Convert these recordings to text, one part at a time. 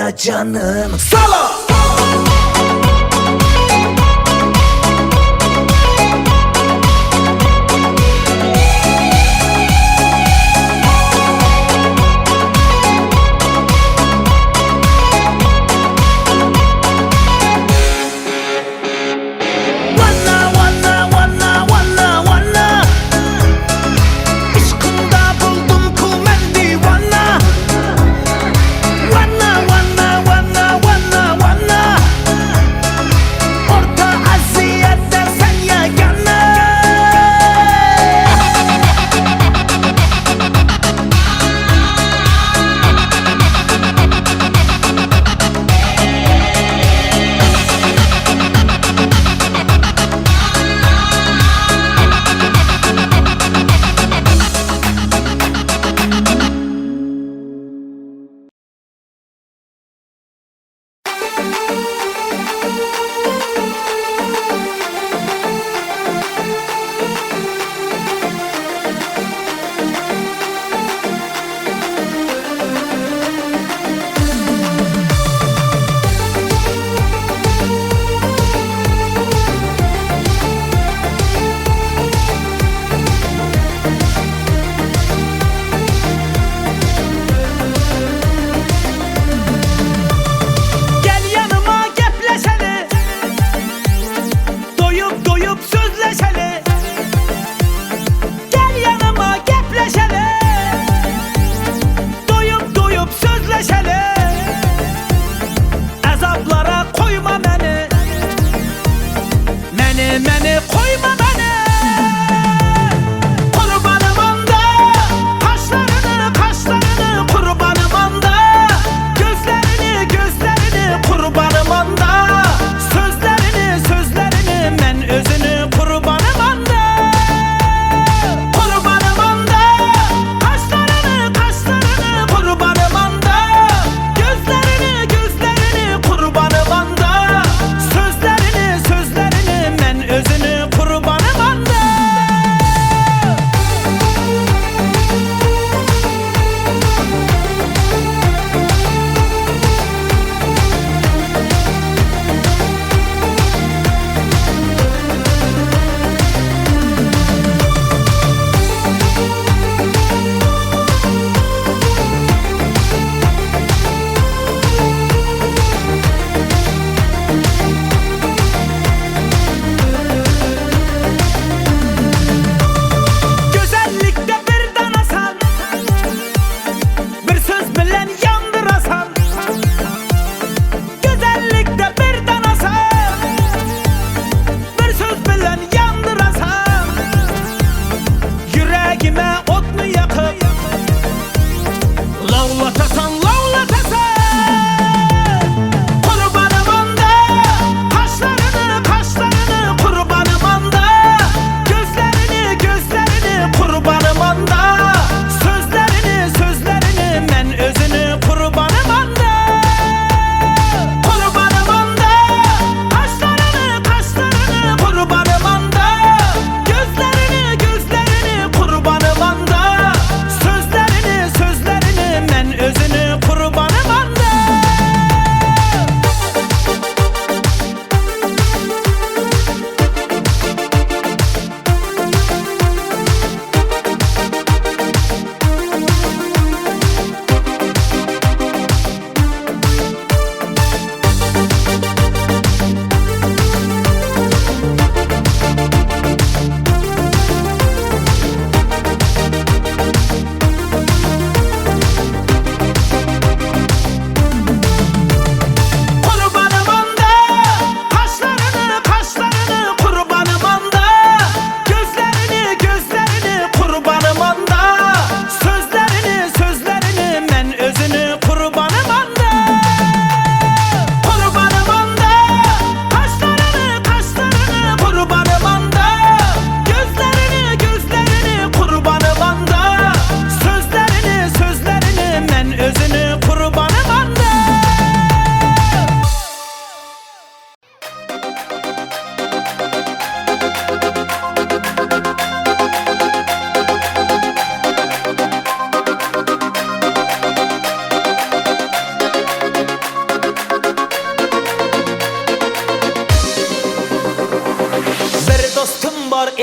ya canım. Sala!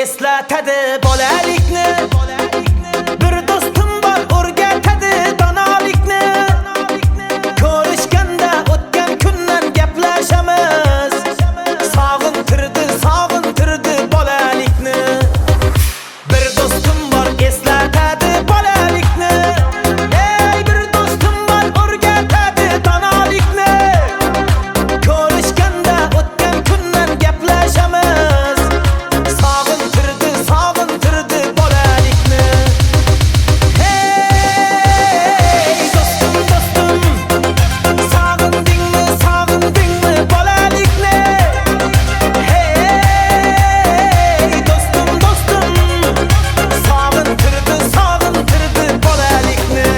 eslatadi bolalikni. Bir do'stim bor o'rgatadi donolikni. Ko'rishganda o'tgan kundan gaplashamiz. Sog'intirdi bolalikni. Bir do'stim bor eslatadi bolalikni. Ey bir do'stim bor o'rgatadi donolikni. Ko'rishganda o'tgan kundan gaplashamiz. Sog'intirdi bolalikni. Hey do'stim sog'indingmi bolalikni? Hey do'stim sog'intirdi bolalikni.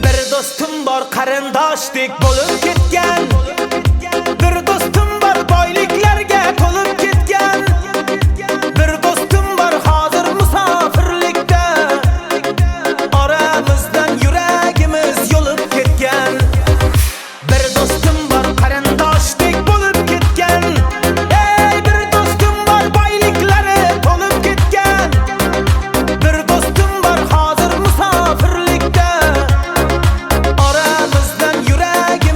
Bir do'stim bor qarindoshdek bo'lib ketgan. Bir do'stim bor boyliklarga to'lib ketgan. Bir do'stim bor hozir musofirlikda. Oramizdan yuragimiz yo'lib ketgan. Bir do'stim bor qarindoshdek bo'lib ketgan. Ey bir do'stim bor boyliklari to'lib ketgan. Bir do'stim bor hozir musofirlikda. Oramizdan yuragimiz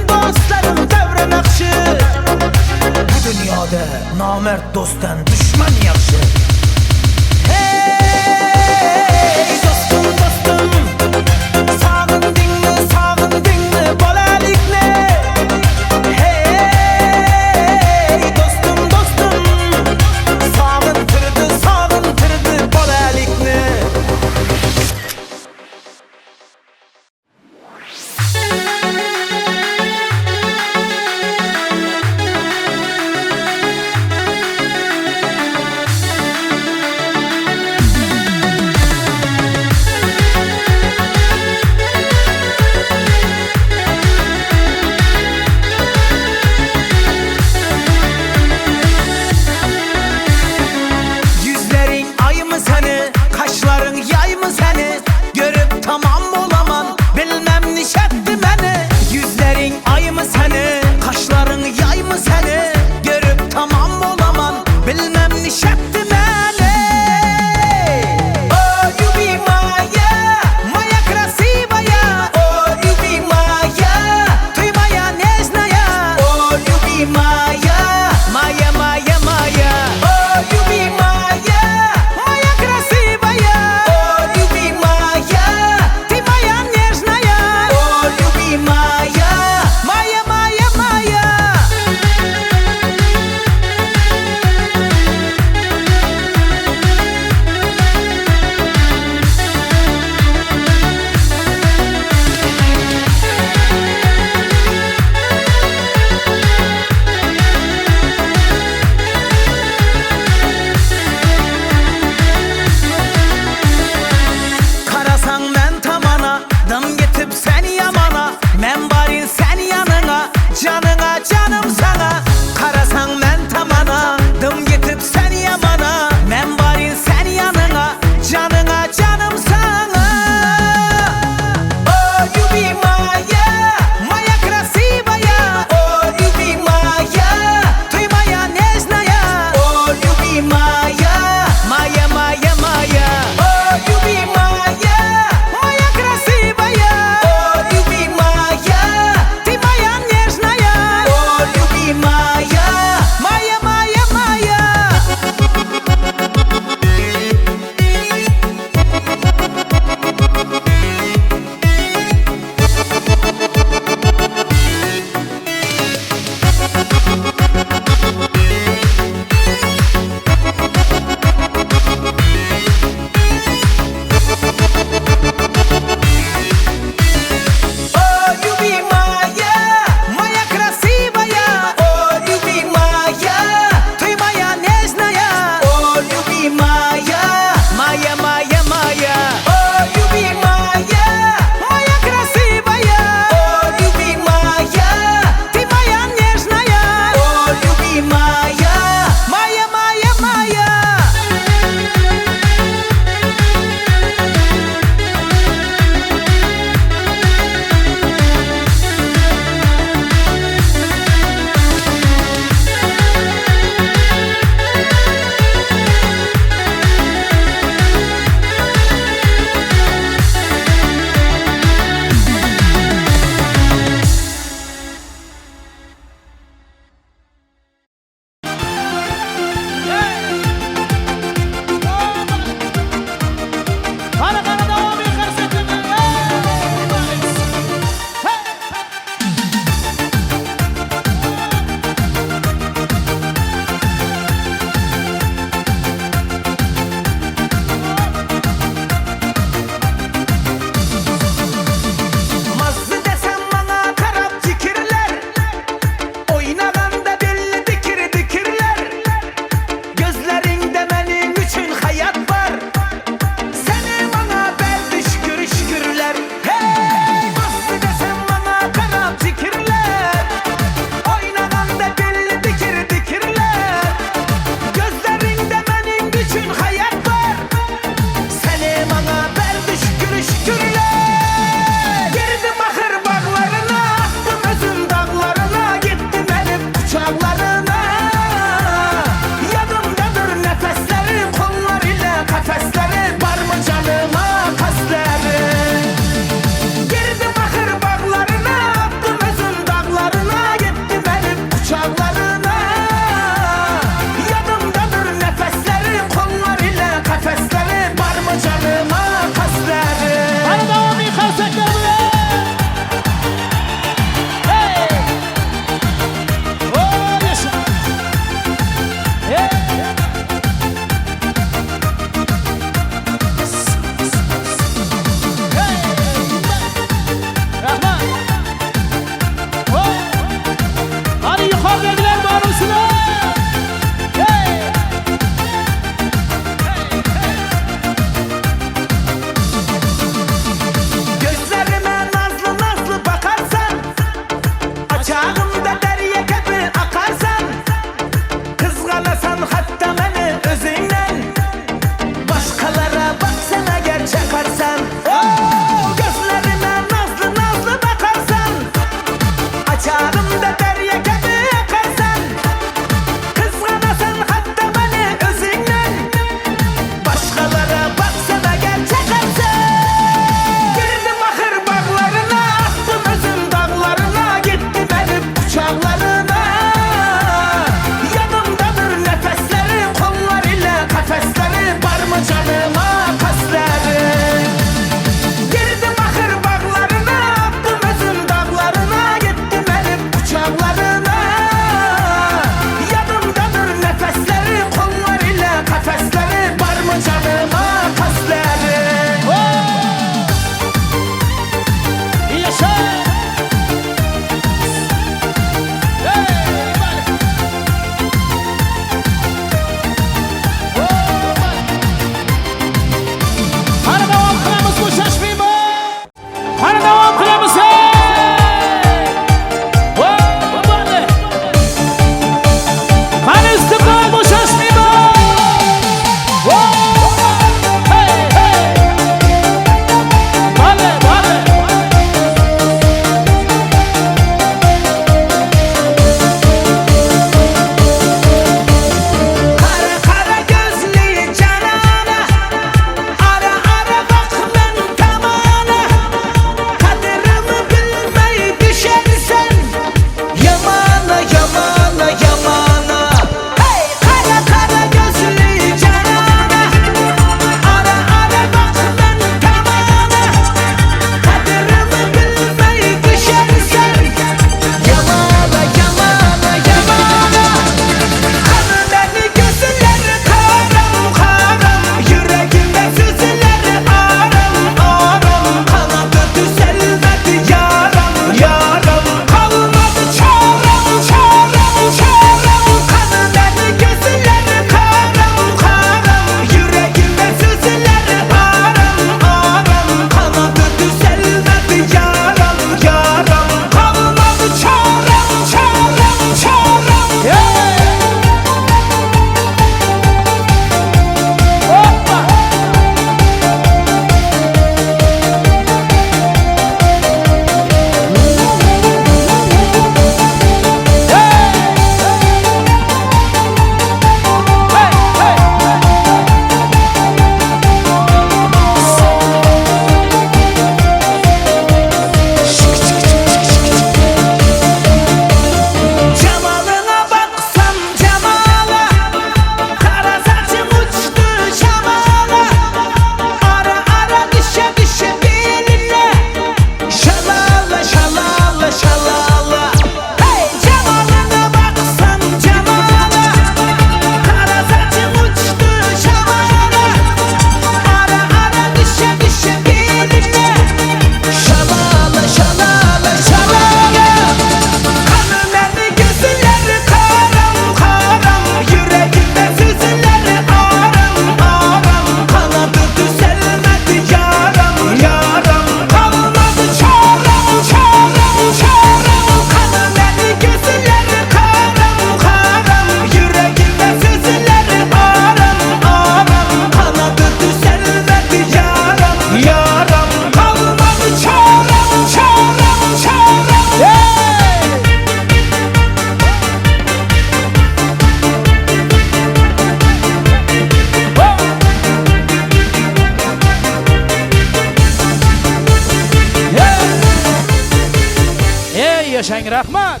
Keng rahmat.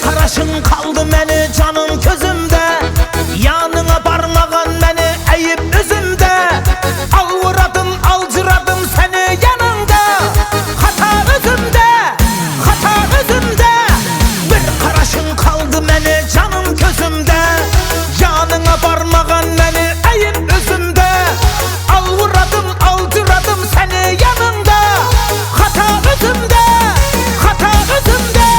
Qarashın kaldı meni canın közümde, yanına barmağan meni eyip üzümde. Alvuradım alcıradım seni yanında, hata özümde, hata özümde. Bir qarashın kaldı meni canın közümde, yanına barmağan meni eyip üzümde. Alvuradım alcıradım seni yanında, hata özümde, hata özümde.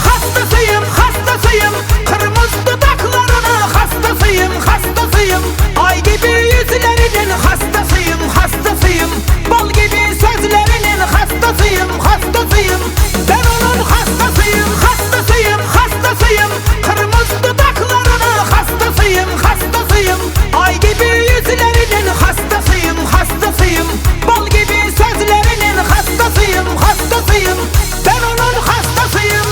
Hastasıyım, hastasıyım, kırmızı dudaklarına hastasıyım, hastasıyım. Ay gibi yüzlerinin hastasıyım, hastasıyım. Bal gibi sözlerinin hastasıyım, hastasıyım. Ben onun hastasıyım, hastasıyım, hastasıyım. Kırmızı dudaklarına hastasıyım, hastasıyım. Ay gibi yüzlerinin hastasıyım, hastasıyım. Bal gibi sözlerinin hastasıyım, hastasıyım. Ben onun hastasıyım.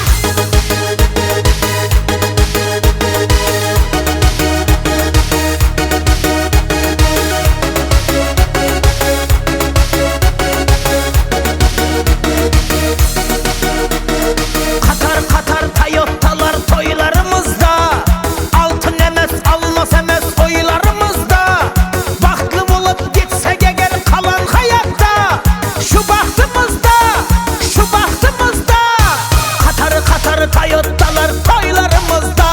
Katar katar Toyota'lar toylarımızda, altın emez almaz emez oylarımızda. Baktlı bulup gitsek eğer kalan hayatta, şu bahtımızda, şu bahtımızda. Katar katar Toyota'lar toylarımızda,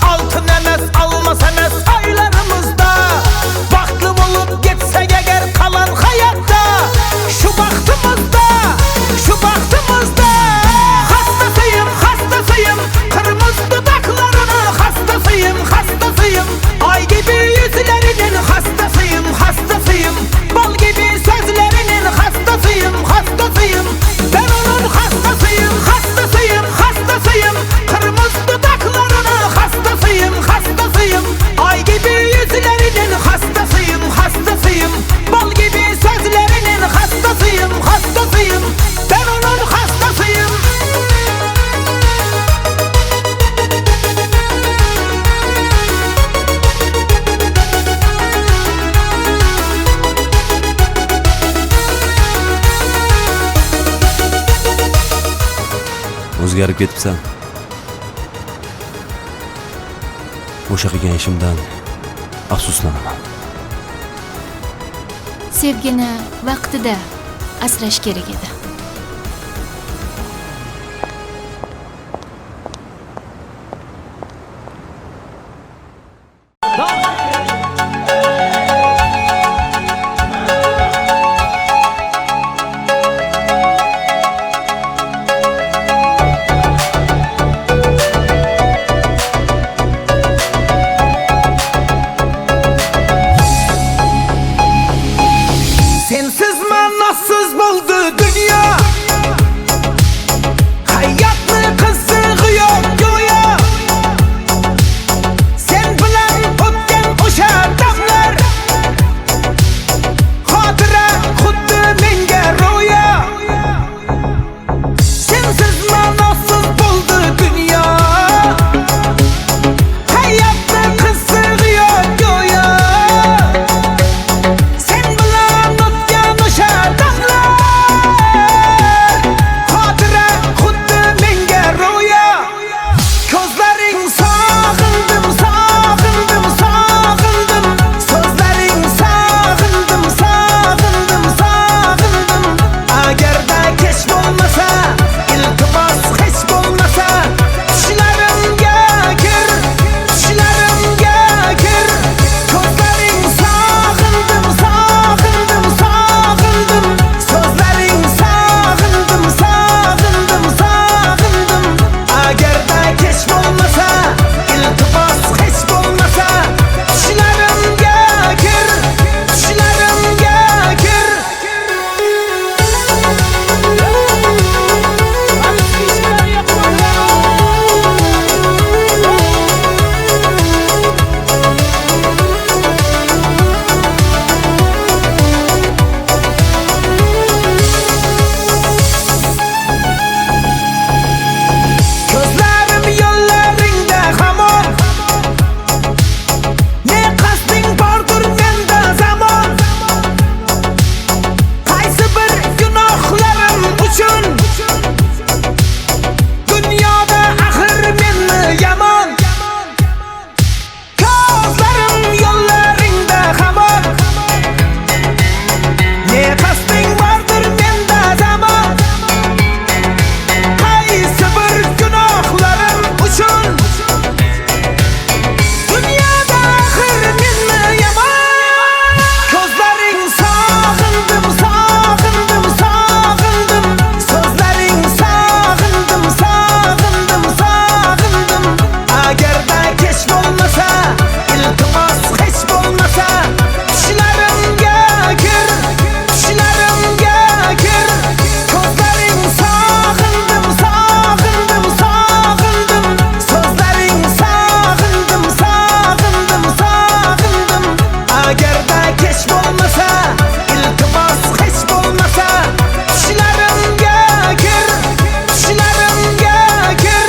altın emez almaz emez oylarımızda. Baktlı bulup gitsek eğer kalan hayatta, şu bahtımızda, şu bahtımızda. Hastasıyım, hastasıyım, kırmızı dudaklarına hastasıyım, hastasıyım. Ay gibi yüzlerinin hastasıyım, hastasıyım. Bal gibi sözlerinin hastasıyım, hastasıyım. Ben onun hastasıyım, hastasıyım, hastasıyım. Kırmızı dudaklarına hastasıyım, hastasıyım. Ay gibi yüzlerinin hastasıyım, hastasıyım. Bal gibi sözlerinin hastasıyım, hastasıyım. Ben onun hastasıyım. O'zgarib ketibsan. O'sha qilgan ishimdan afsuslanaman. Sevgini vaqtida asrash kerak edi. Sensiz manasız buldu dünya. Gerdə keç olmasa, iltimas heç olmasa, düşlərimə gir, düşlərimə gir.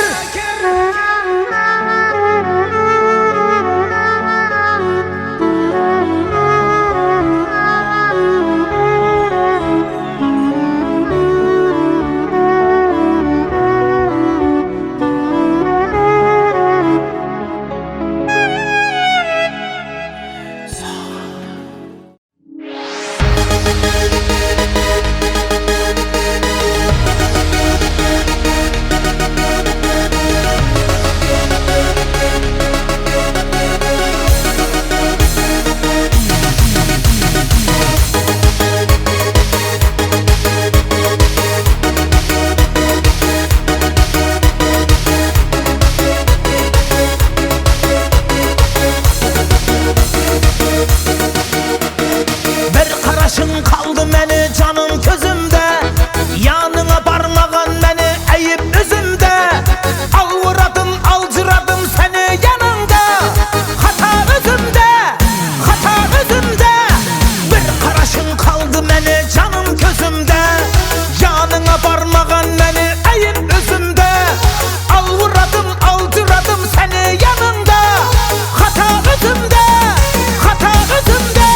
Qarashın qaldı məni canın gözümdə, yanına barmağın məni əyib üzümdə. Alvuradım, alcıradım səni yanımda, xata özümdə, xata özümdə. Bir qarashın qaldı məni canın gözümdə, yanına barmağın məni əyib üzümdə. Alvuradım, alcıradım səni yanımda, xata özümdə, xata özümdə.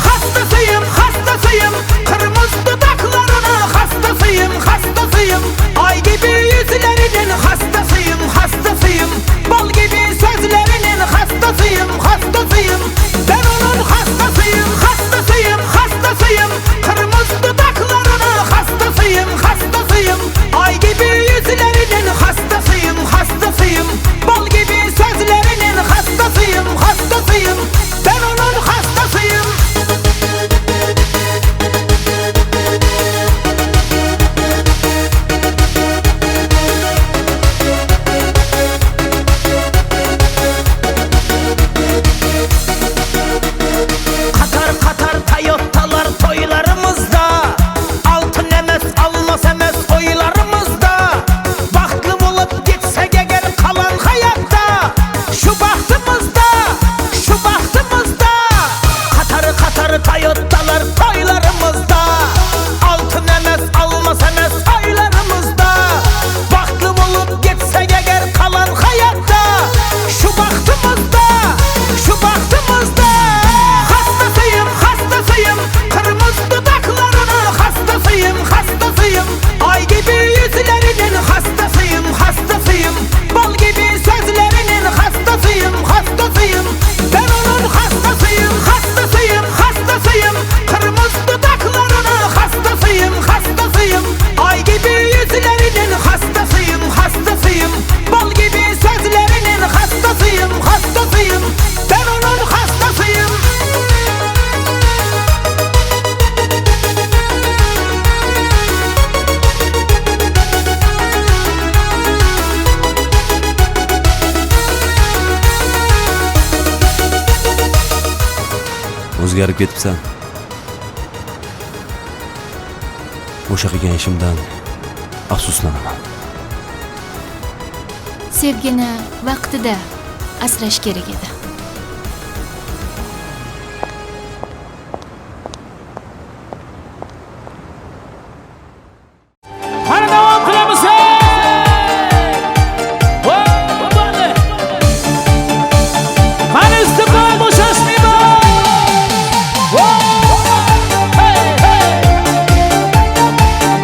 Hastasıyım, hastasıyım, kırmızı dudaklarına hastasıyım, hastasıyım. Ay gibi yüzlerinin hastasıyım, hastasıyım. Bal gibi sözlerinin hastasıyım, hastasıyım. Ben onun hastasıyım, hastasıyım, hastasıyım. Kırmızı dudaklarına hastasıyım, hastasıyım. Ay gibi yüzlerinin hastasıyım, hastasıyım. Bal gibi sözlerinin hastasıyım, hastasıyım. Ben onun hastasıyım. Katar katar Toyota'lar toylarımızda, altın emes almaz emes oylarımızda. Bahtlı olup gitsek eğer kalan hayatta, şu bahtımızda, şu bahtımızda. Katar katar Toyota'lar toylarımızda, altın emes almaz emes oylarımızda. Bahtlı olup gitsek eğer kalan hayatta, şu bahtımızda, şu bahtımızda. Hastasıyım, hastasıyım, kırmızı dudaklarına hastasıyım, hastasıyım. Ay gibi yüzlerinin hastasıyım, hastasıyım. Bal gibi sözlerinin hastasıyım, hastasıyım. Ben onun hastasıyım, hastasıyım, hastasıyım. Kırmızı dudaklarına hastasıyım, hastasıyım. Ay gibi yüzlerinin hastasıyım, hastasıyım. Bal gibi sözlerinin hastasıyım, hastasıyım. Ben onun hastasıyım. O'zgarib ketibsan. O'sha qilgan ishimdan afsuslanaman. Sevgini vaqtida asrash kerak edi. Hadi devam kılamızın. Hani istikrar boşasmayma. Hey hey.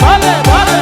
Bale bale.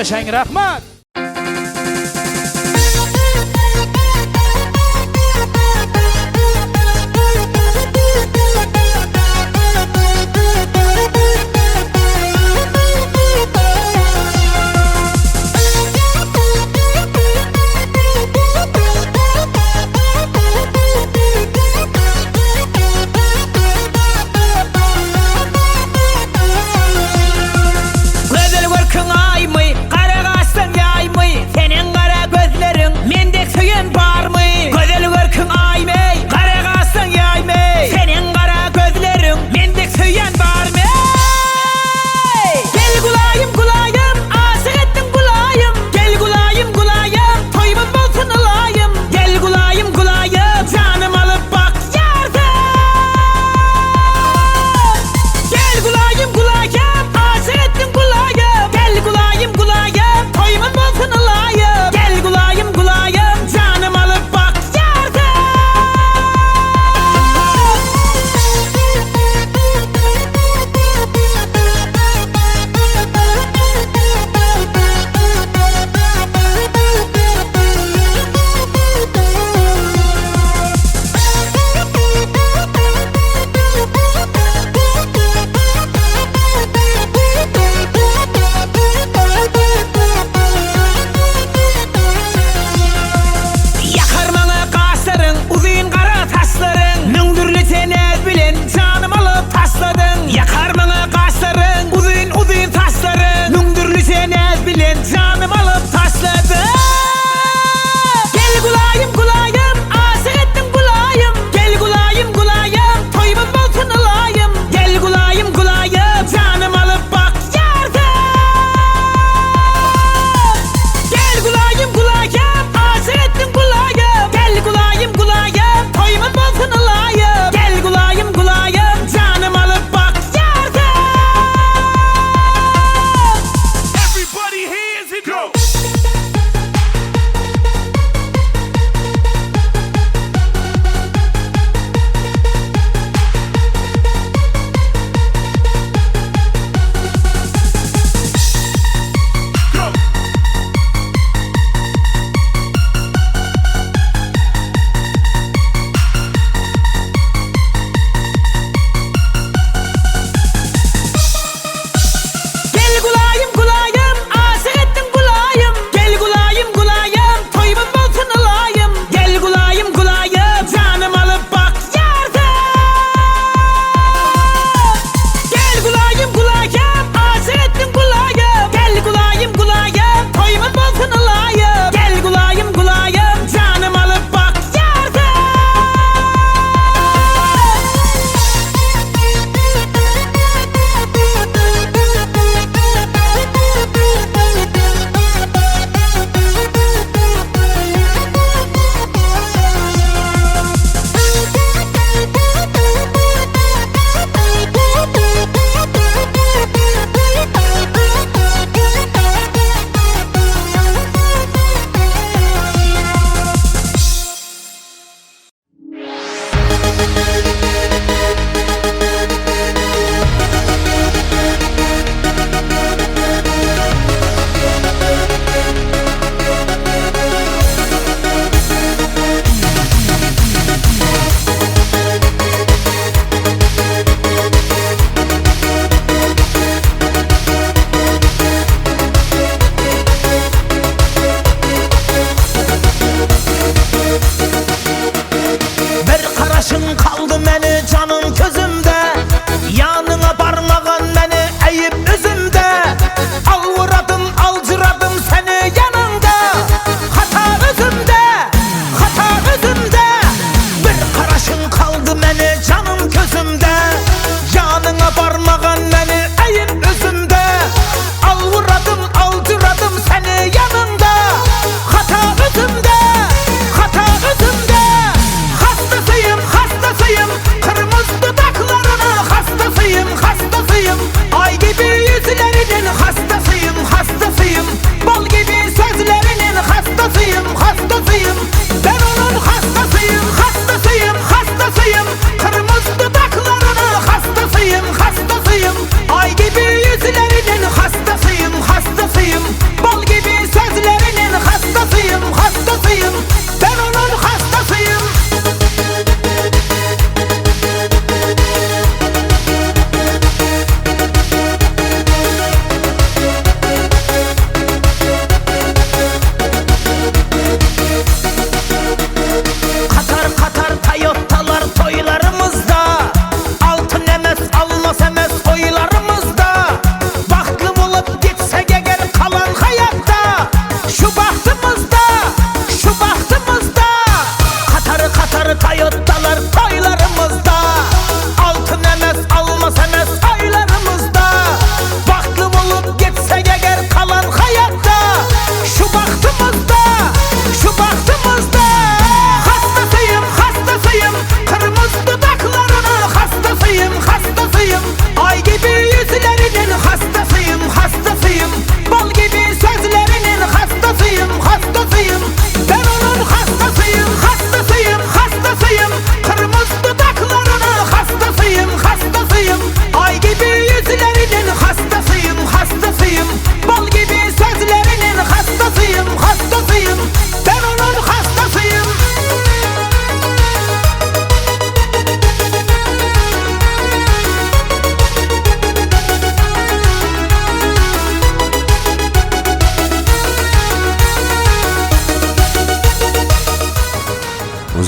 yaşayın, rahmat. Güzel görkün aymy, kara kaşsın yaymy, senin kara gözlerin mendek süyen var mı? Güzel görkün aymy, kara kaşsın yaymy, senin kara gözlerin mendek süyen var mı? Gel gulayım gulayım, aşık ettin gulayım. Gel gulayım gulayım, toyumun bolsun olayım. Gel gulayım gulayım, canım alıp bak yardım. Gel gulayım gulayım, aşık ettin gulayım. Gel gulayım gulayım, toyumun bolsun olayım. Gel gulayım gulayım, canım alıp bak yardım. Yakar bana kaşların, uzun kara taşların. Mündürlü sene bilen canım alıp taşladın. Yakar bana kaşların, uzun taşların. Mündürlü sene bilen canım alıp taşladın. Gel gulayım gulayım, aşık ettin gulayım. Gel gulayım gulayım, toyumun bolsun olayım. Gel gulayım gulayım, canım alıp bak yardım. Gel gulayım gulayım, aşık ettin gulayım. Gel gulayım gulayım, toyumun bolsun olayım. Gel gulayım gulayım, canım alıp bak yardım. Everybody hands it go. Go. Gel gulayım gulayım, aşık ettin gulayım. Gel gulayım gulayım, toyumun bolsun olayım. Gel gulayım gulayım, canım alıp bak yardım. Gel gulayım gulayım, aşık ettin gulayım. Gel gulayım gulayım, toyumun bolsun olayım. Gel gulayım gulayım, canım alıp bak yardım. Bir karışın kaldı meni canım közümde. Yanına parmağın meni eğip üzümde. Alvıradım alcıradım seni yanında. Hata özümde, hata özümde. Bir karışın kaldı meni canım közümde. Yanına parmağın meni eğip üzümde. Alvıradım alcıradım seni yanında. Hata özümde, hata özümde. Hastasıyım, hastasıyım, kırmızı dudaklara.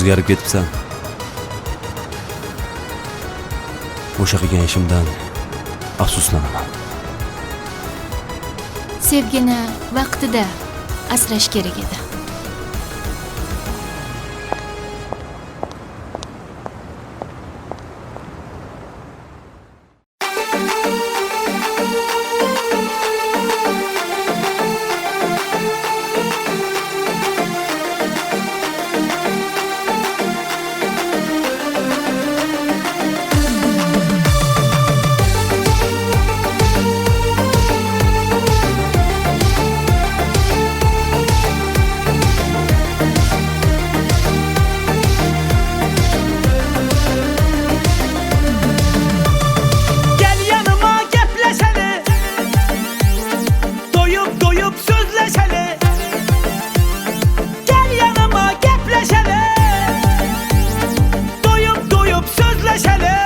o'zgarib ketibsan. O'sha qilgan ishimdan afsuslanaman. Sevgini vaqtida asrash kerak edi. Gel yanıma gepleşeli, doyup doyup sözleşeli. Gel yanıma gepleşeli, doyup doyup sözleşeli.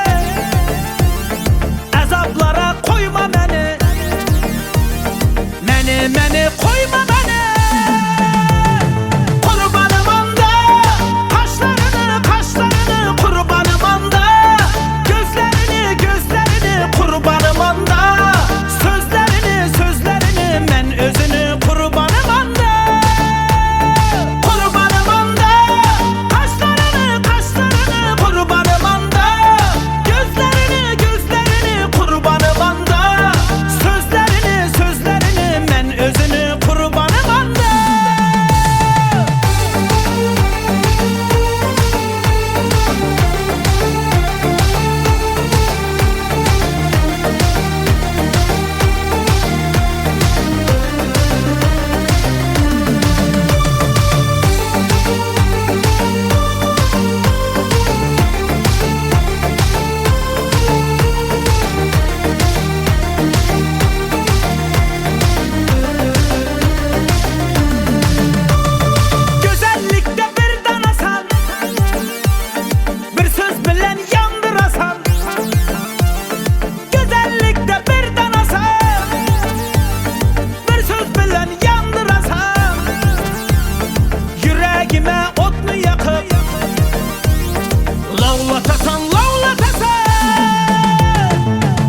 Azaplara koyma beni, beni koyma beni. Kurbanım anda, kaşlarını kurbanım anda. Gözlerini kurbanım anda. Sözlerini men özünü kurbanım anda. Kurbanım anda, kaşlarını kurbanım anda. Gözlerini kurbanım anda. Sözlerini men özünü kurbanım anda. Güzellikte bir danasan, bir söz bilen yandırasan. Güzellikte bir danasan, bir söz bilen yandırasan. Yüreğime otunu yakıp lavlatasan, lavlatasan.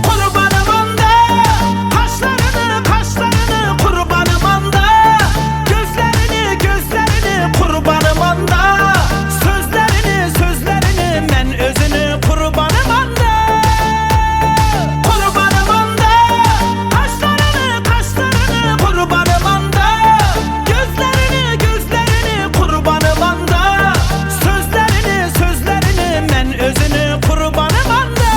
Kurbanım anda, kaşlarını kurbanım anda. Gözlerini kurbanım anda. Sözlerini men özünü kurbanım anda. Kurbanım anda, kaşlarını kurbanım anda. Gözlerini kurbanım anda. Sözlerini men özünü kurbanım anda.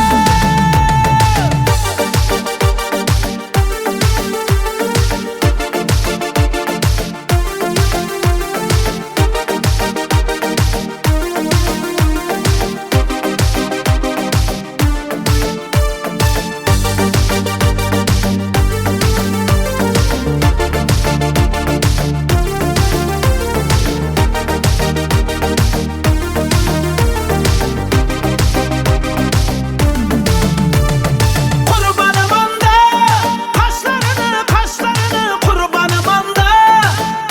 Kurbanım anda, kaşlarını kurbanım anda.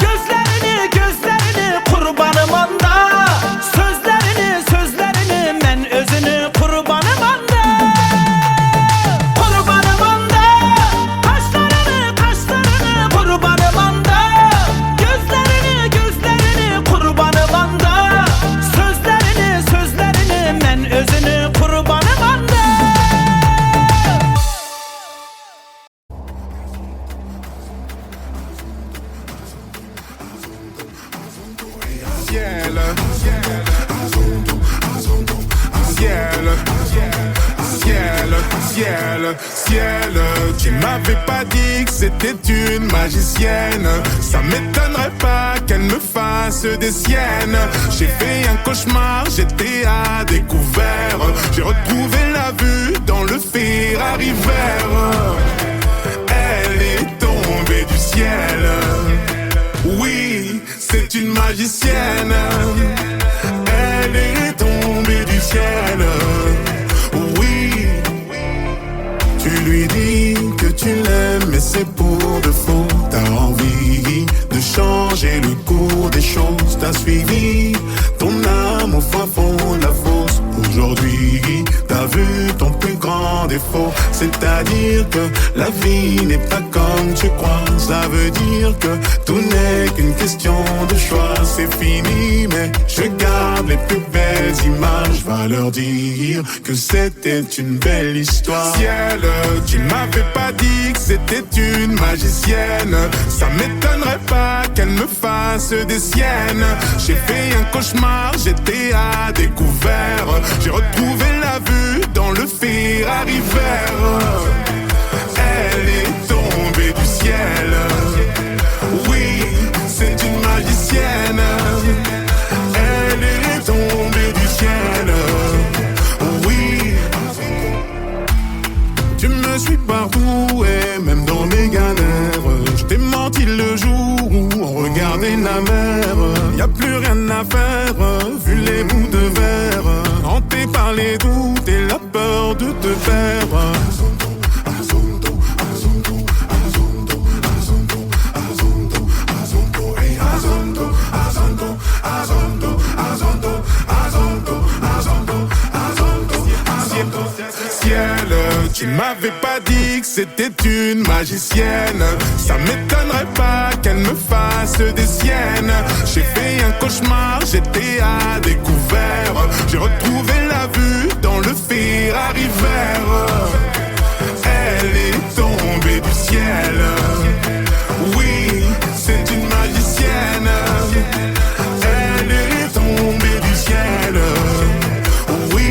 Gözlerini kurbanım anda. Sözlerini men özünü kurbanım anda. Kurbanım anda, kaşlarını kurbanım anda. Gözlerini kurbanım anda. Sözlerini men özünü kurbanım anda. Ciel, ciel, ciel, ciel, ciel. Tu m'avais pas dit que c'était une magicienne. Ça m'étonnerait pas qu'elle me fasse des siennes. J'ai fait un cauchemar, j'étais à découvert. J'ai retrouvé la vue dans le Ferrari vert. Elle est tombée du ciel. Oui, c'est une magicienne. Elle est tombée du ciel. Oui, tu lui dis que tu l'aimes, mais c'est pour de faux. T'as envie de changer le cours des choses. T'as suivi ton âme au fond T'as vu ton plus grand défaut, c'est-à-dire que la vie n'est pas comme tu crois. Ça veut dire que tout n'est qu'une question de choix. C'est fini, mais je garde les plus belles images. Va leur dire que c'était une belle histoire. Ciel, tu m'avais pas dit que c'était une magicienne. Ça m'étonnerait pas qu'elle me fasse des siennes. J'ai fait un cauchemar, j'étais à découvert. J'ai retrouvé la vue dans le Ferrari vert. Elle est tombée du ciel. Oui, c'est une magicienne. Elle est tombée du ciel. Oui. Tu me suis partout et même dans mes galères. Je t'ai menti le jour où on regardait la mer. Y'a plus rien à faire, vu les bouts de verre. Hanté par les doutes et la peur de te perdre. Ciel, tu m'avais pas dit que c'était une magicienne. Ça m'étonnerait pas qu'elle me fasse des siennes. J'ai fait un cauchemar, j'étais à découvert. J'ai retrouvé la vue dans le Ferrari vert. Elle est tombée du ciel. Oui, c'est une magicienne. Elle est tombée du ciel. Oui.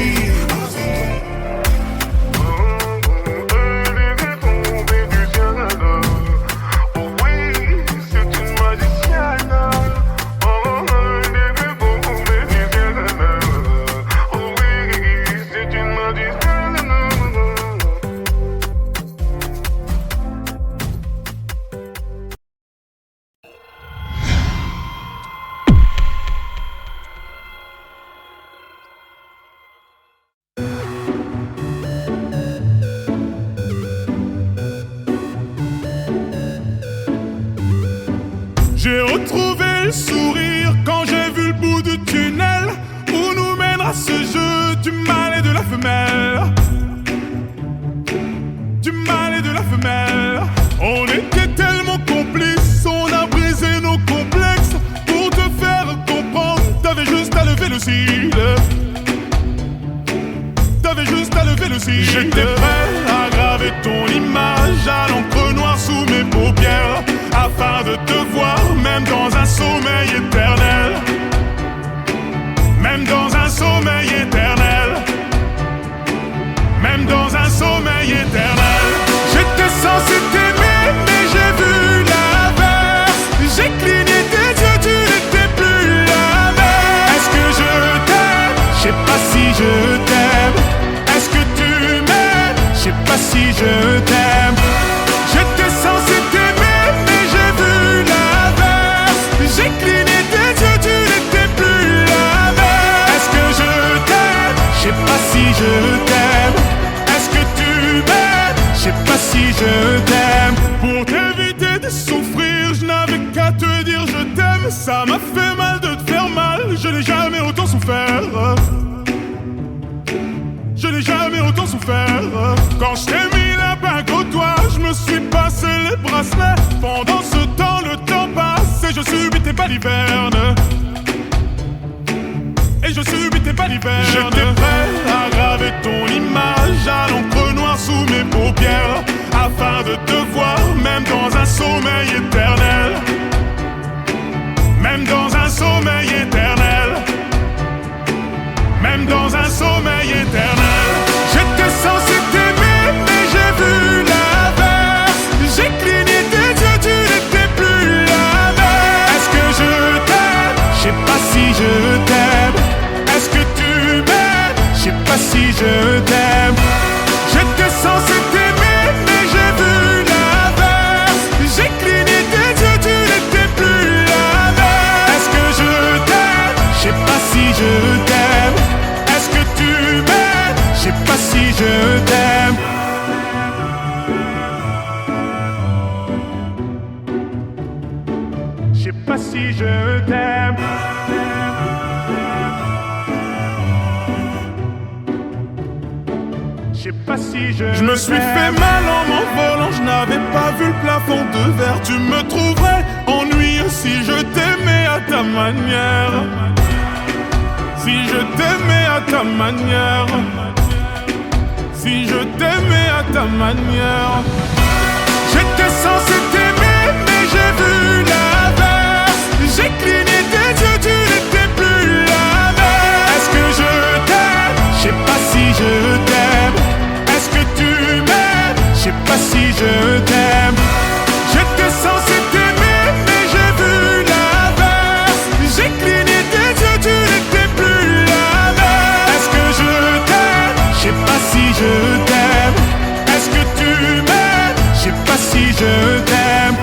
J'ai retrouvé le sourire quand j'ai vu le bout du tunnel où nous mènera ce jeu du mâle et de la femelle. Du mâle et de la femelle. On était tellement complices, on a brisé nos complexes. Pour te faire comprendre, t'avais juste à lever le cil. T'avais juste à lever le cil. J'étais prêt à graver ton image à l'encre noire sous mes paupières, afin de te voir, même dans un sommeil éternel. Même dans un sommeil éternel. Même dans un sommeil éternel. J'étais censé t'aimer, mais j'ai vu l'inverse. J'ai cligné tes yeux, tu n'étais plus la même. Est-ce que je t'aime? Je sais pas si je t'aime. Est-ce que tu m'aimes? Je sais pas si je t'aime. J'étais censé t'aimer, mais j'ai vu l'inverse. J'ai cligné tes yeux, tu n'étais plus la même. Est-ce que je t'aime? Je sais pas si je t'aime. Est-ce que tu m'aimes? Je sais pas si je t'aime. Pour t'éviter de souffrir, je n'avais qu'à te dire je t'aime. Ça m'a fait mal de te faire mal, je n'ai jamais autant souffert. Je n'ai jamais autant souffert. Quand je t'ai mis la bague au doigt, je me suis passé les bracelets. Pendant ce temps, le temps passe et je subis tes balivernes. Et je subis tes balivernes. J'étais prêt à graver ton image à l'encre noire sous mes paupières, afin de te voir, même dans un sommeil éternel. Même dans un sommeil éternel. Même dans un sommeil éternel. J'étais censé t'aimer, mais j'ai vu l'inverse. J'ai cligné tes yeux, tu n'étais plus la même. Est-ce que je t'aime? Je sais pas si je t'aime. Est-ce que tu m'aimes? Je sais pas si je t'aime. J'étais censé t'aimer, mais j'ai vu l'inverse. J'ai cligné tes yeux, tu n'étais plus la même. Est-ce que je t'aime? Je sais pas si je t'aime. Est-ce que tu m'aimes? Je sais pas si je t'aime. Je sais pas si je t'aime. Je me suis fait mal en m'envolant, je n'avais pas vu le plafond de verre. Tu me trouverais ennuyeux si je t'aimais à ta manière. Si je t'aimais à ta manière. Si je t'aimais à ta manière. J'étais censé t'aimer mais j'ai vu l'inverse. J'ai cligné tes yeux, tu n'étais plus la même. Est-ce que je t'aime? Je sais pas si je t'aime. Est-ce que tu m'aimes? Je sais pas si je t'aime. J'étais censé t'aimer mais j'ai vu l'inverse. J'ai cligné tes yeux, tu n'étais plus la même. Est-ce que je t'aime? Je sais pas si je t'aime. Est-ce que tu m'aimes? Je sais pas si je t'aime.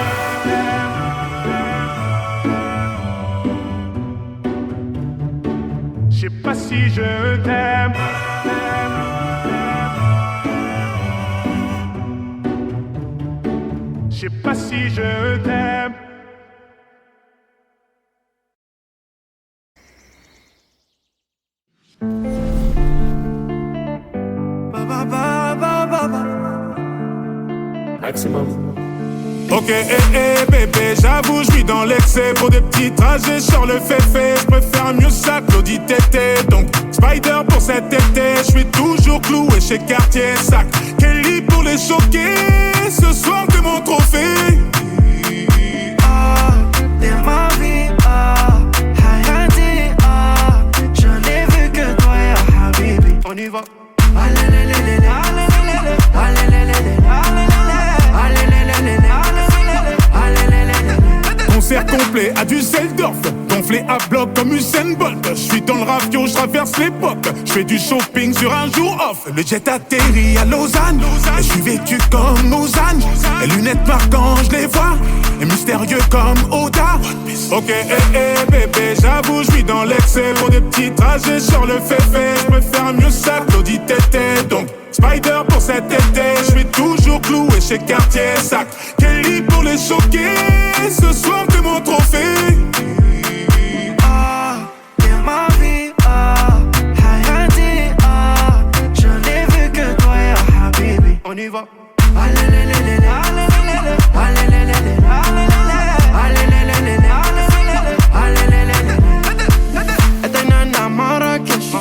Je sais pas si je t'aime. Je sais pas si je t'aime. Maximum. Ok, bébé, j'avoue, je vis dans l'excès. Pour des petits trajets, sur le féfé. Je préfère mieux ça, Claudie Tété. Donc, Spider pour cet été. Je suis toujours cloué chez Cartier. Sac, Kelly pour les choquer. Ce soir, t'es mon trophée. Ah, t'es ma vie, ah, Hayati, ah. Je n'ai vu que toi, ya Habibi. On y va. Allez, Concert complet à Düsseldorf, gonflé à bloc comme Usain Bolt. Je suis dans le ravio, je traverse l'époque. Je fais du shopping sur un jour off. Le jet atterrit à Lausanne. Et je suis vêtu comme Lausanne. Les lunettes marquant, je les vois. Et mystérieux comme Oda. Ok, bébé, j'avoue, je vis dans l'excès. Pour des petits trajets sur le féfé. Je préfère mieux ça, Claudie Tété. Donc, Spider pour cet été. Je suis toujours cloué chez Cartier. Sac, Kelly pour les choquer. Ce soir, t'es mon trophée. ah, t'es ma vie, ah, Hayati, ah. Je n'ai vu que toi, ya Habibi. On y va. Était nana à Marrakech.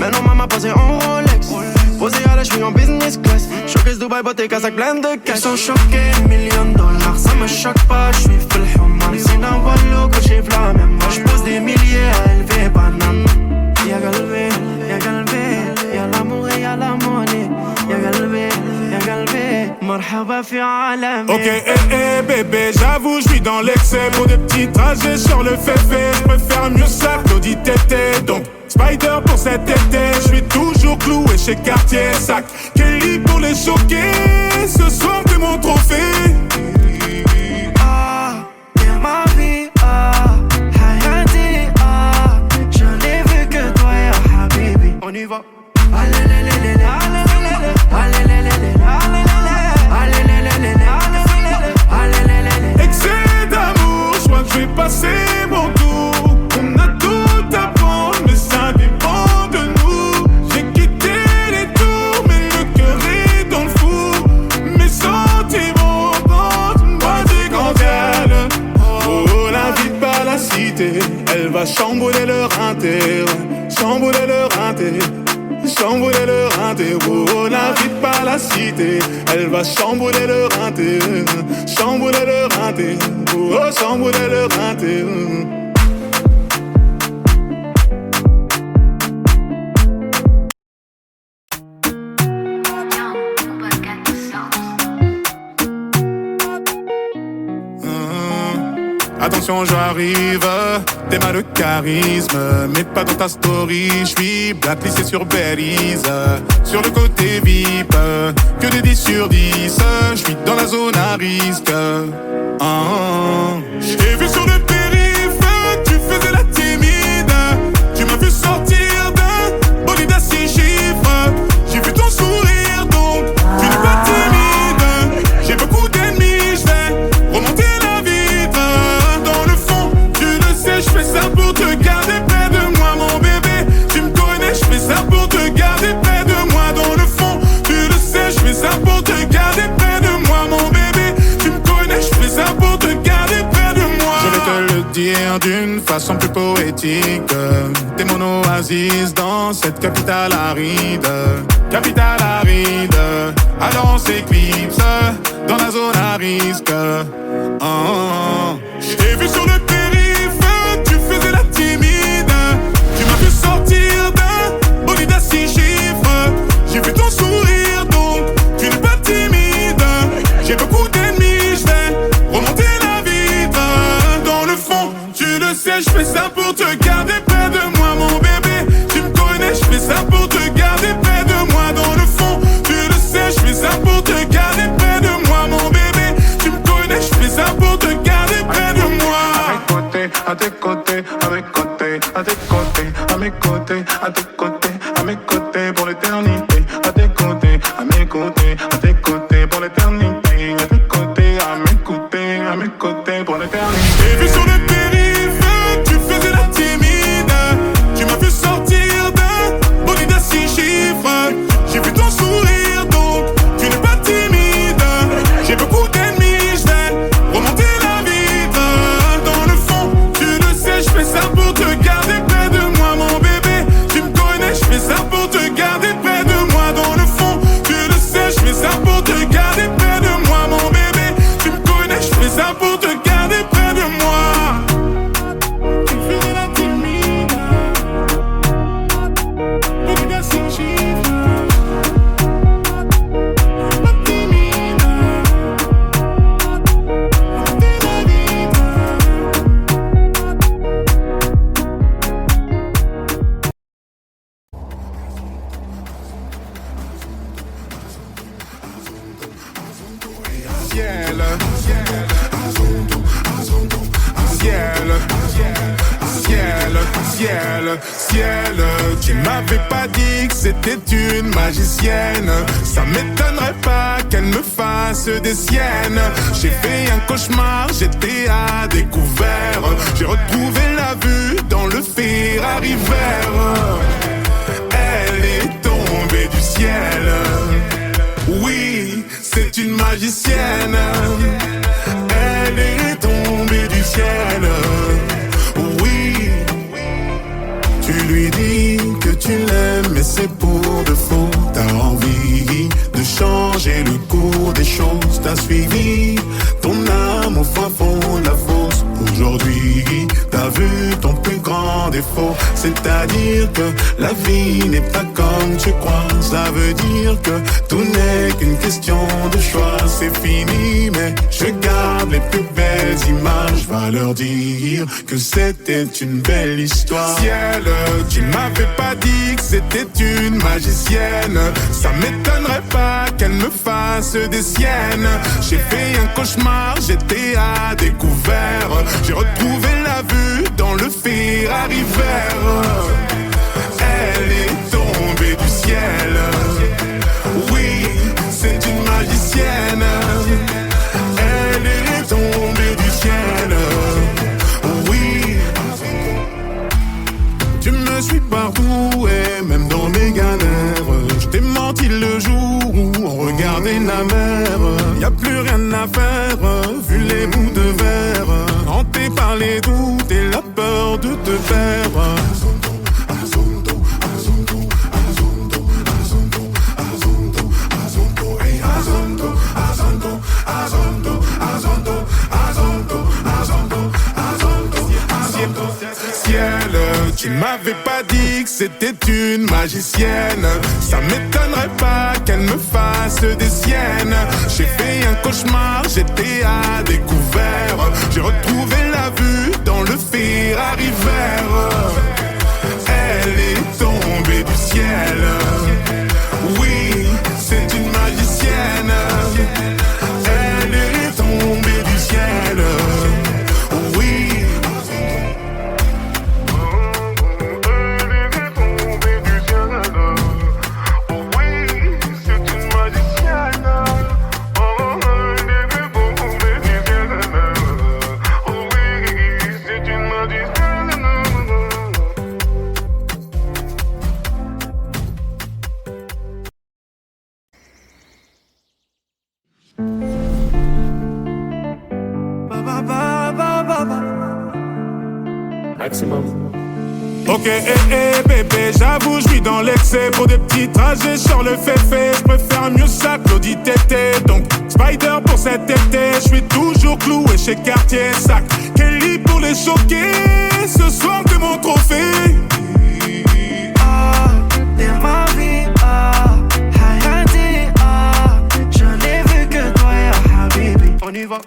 Maintenant maman posée en Rolex. Posée à la cheville en business class. Showcase Dubaï, beauté, casaque pleine de cash. Ils sont choqués, $1,000,000. Ça me choque pas, j'suis full human. C'est d'un wallo que j'ai v'la même. Moi j'pose des milliers à élever banane. Y'a galvé, y'a galvé. Y'a l'amour et y'a la monnaie. Y'a galvé, y'a galvé. Marhaba fi alami. Ok, bébé, j'avoue, je vis dans l'excès. Pour des petits trajets sur le féfé. Je préfère mieux ça, Claudie Tété. Donc, Spider pour cet été. Je suis toujours cloué chez Cartier. Sac, Kelly pour les choquer. Ce soir, t'es mon trophée. Ah, t'es ma vie, ah, Hayati, ah. Je n'ai vu que toi, ya Habibi. On y va. Excès d'amour, je crois que je vais passer mon tour. On a tout à prendre, mais ça dépend de nous. J'ai quitté les tours, mais le cœur est dans le four. Mes sentiments rentrent, moi des grandiales. Oh, la vie par la cité, elle va chambouler leur inter. Chambouler leur inter. Chambouler leur inter. Oh, la vie par la cité, elle va chambouler leur inter. Chambouler leur inter. Oh, chambouler leur inter. Attention, j'arrive, t'es mal de charisme, mais pas dans ta story. J'suis blacklisté sur Belize, sur le côté VIP, que des 10 sur 10. J'vis dans la zone à risque. J'ai vu sur le périph', tu faisais la timide. Tu m'as vu sortir d'un bolide à 6 chiffres. J'ai vu ton sourire, donc tu n'es pas timide. J'ai beaucoup d'ennemis, j'vais remonter la vitre. Dans le fond, tu le sais, j'fais ça pour te garder près de moi, mon bébé. Tu me connais, j'fais ça pour te garder près de moi. Dans le fond, tu le façon plus poétique. T'es mon oasis dans cette capitale aride. Capitale aride. Alors on s'éclipse dans la zone à risque. Je t'ai vu sur le périph', tu faisais la timide. Tu m'as vu sortir d'un bolide à 6 chiffres. J'ai vu ton sourire donc tu n'es pas timide. J'ai beaucoup d'ennemis, je vais remonter la vitre. Dans le fond, tu le sais, je fais ça pour te garder près de moi mon bébé. Tu me connais, je fais ça pour te garder près de moi. Dans le fond, tu le sais, je fais ça pour te garder près de moi mon bébé. Tu me connais, je fais ça pour te garder près de moi. À tes côtés, à mes côtés, à tes côtés, à mes côtés, à tes côtés, à mes côtés pour l'éternité. À tes côtés, à mes côtés, à tes côtés pour l'éternité. À tes côtés, à mes côtés pour l'éternité. J'ai vu sur le périph', tu faisais la timide. Tu m'as vu sortir d'un bolide à 6 chiffres. J'ai vu ton sourire donc tu n'es pas timide. J'ai beaucoup d'ennemis, je vais remonter la vitre. Dans le fond, tu le sais, je fais ça pour te garder près de moi mon bébé. Tu me connais, je fais ça pour te garder près de moi. Dans le fond, tu le sais, je fais ça pour te garder près de moi mon bébé. Tu me connais, je fais ça pour te garder près de moi. Tu faisais la timide. Bolide à 6 chiffres. Pas timide. Remonter la vitre. Ciel, ciel, ciel, tu m'avais pas dit que c'était une magicienne. Ça m'étonnerait pas qu'elle me fasse des siennes. J'ai fait un cauchemar, j'étais à découvert. J'ai retrouvé la vue dans le Ferrari vert. Elle est tombée du ciel. Oui, c'est une magicienne. Elle est tombée du ciel. Oui, tu lui dis que tu l'aimes, mais c'est pour de faux. T'as envie de changer le cours des choses. T'as suivi ton âme au fin fond de la fosse. Aujourd'hui, t'as vu ton plus grand défaut. C'est-à-dire que la vie n'est pas comme tu crois. Ça veut dire que tout n'est qu'une question de choix. C'est fini, mais je garde les plus belles images. Va leur dire que c'était une belle histoire. Ciel, tu m'avais pas dit que c'était une magicienne. Ça m'étonnerait pas qu'elle me fasse des siennes. J'ai fait un cauchemar, j'étais à découvert. J'ai retrouvé la vue dans le Ferrari vert. Elle est tombée du ciel. Oui, c'est une magicienne. Elle est tombée du ciel. Oui, tu me suis partout et même dans mes galères. Je t'ai menti le jour où on regardait la mer. Y'a plus rien à faire, vu les bouts de verre. Hanté par les doutes et la peur de te perdre. Ciel, tu m'avais pas dit que c'était une magicienne. Ça m'étonnerait pas qu'elle me fasse des siennes. J'ai fait un cauchemar, j'étais à découvert. J'ai retrouvé la vue dans le Ferrari vert. Elle est tombée du ciel. Oui, c'est une magicienne. Elle est tombée du ciel. Oui. maximum. Ok, bébé, j'avoue, je vis dans l'excès. Pour des petits trajets, sur le féfé. Je préfère mieux ça, Claudie Tété. Donc, Spider pour cet été. Je suis toujours cloué chez Cartier. Sac, Kelly pour les choquer. Ce soir, t'es mon trophée. Ah, t'es ma vie, ah, Hayati, ah. Je n'ai vu que toi, ya Habibi. On y va.